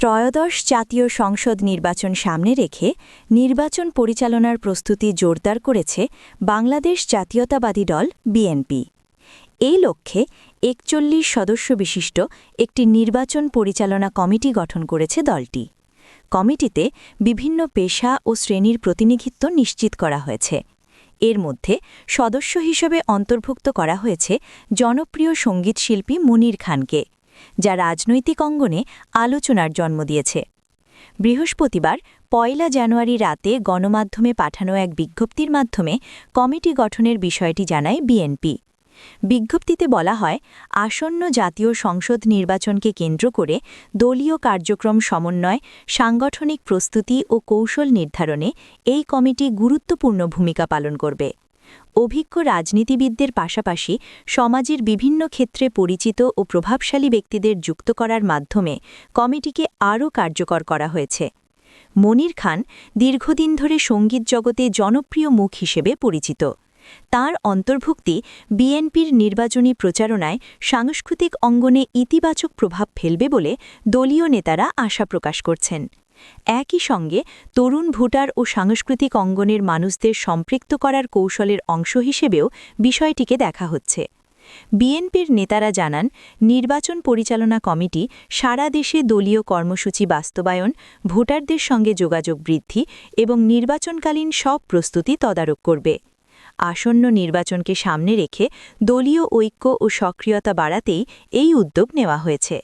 ত্রয়োদশ জাতীয় সংসদ নির্বাচন সামনে রেখে নির্বাচন পরিচালনার প্রস্তুতি জোরদার করেছে বাংলাদেশ জাতীয়তাবাদী দল বিএনপি। এই লক্ষ্যে ৪১ সদস্য বিশিষ্ট একটি নির্বাচন পরিচালনা কমিটি গঠন করেছে দলটি। কমিটিতে বিভিন্ন পেশা ও শ্রেণীর প্রতিনিধিত্ব নিশ্চিত করা হয়েছে। এর মধ্যে সদস্য হিসেবে অন্তর্ভুক্ত করা হয়েছে জনপ্রিয় সঙ্গীতশিল্পী মুনির খানকে, যা রাজনৈতিক অঙ্গনে আলোচনার জন্ম দিয়েছে। বৃহস্পতিবার ১ জানুয়ারি রাতে গণমাধ্যমে পাঠানো এক বিজ্ঞপ্তির মাধ্যমে কমিটি গঠনের বিষয়টি জানায় বিএনপি। বিজ্ঞপ্তিতে বলা হয়, আসন্ন জাতীয় সংসদ নির্বাচনকে কেন্দ্র করে দলীয় কার্যক্রম সমন্বয়, সাংগঠনিক প্রস্তুতি ও কৌশল নির্ধারণে এই কমিটি গুরুত্বপূর্ণ ভূমিকা পালন করবে। অভিজ্ঞ রাজনীতিবিদদের পাশাপাশি সমাজের বিভিন্ন ক্ষেত্রে পরিচিত ও প্রভাবশালী ব্যক্তিদের যুক্ত করার মাধ্যমে কমিটিকে আরও কার্যকর করা হয়েছে। মনির খান দীর্ঘদিন ধরে সঙ্গীত জগতে জনপ্রিয় মুখ হিসেবে পরিচিত। তার অন্তর্ভুক্তি বিএনপির নির্বাচনী প্রচারণায় সাংস্কৃতিক অঙ্গনে ইতিবাচক প্রভাব ফেলবে বলে দলীয় নেতারা আশা প্রকাশ করছেন। একই সঙ্গে তরুণ ভোটার ও সাংস্কৃতিক অঙ্গনের মানুষদের সম্পৃক্ত করার কৌশলের অংশ হিসেবেও বিষয়টিকে দেখা হচ্ছে। বিএনপির নেতারা জানান, নির্বাচন পরিচালনা কমিটি সারা দেশে দলীয় কর্মসূচি বাস্তবায়ন, ভোটারদের সঙ্গে যোগাযোগ বৃদ্ধি এবং নির্বাচনকালীন সব প্রস্তুতি তদারক করবে। আসন্ন নির্বাচনকে সামনে রেখে দলীয় ঐক্য ও সক্রিয়তা বাড়াতেই এই উদ্যোগ নেওয়া হয়েছে।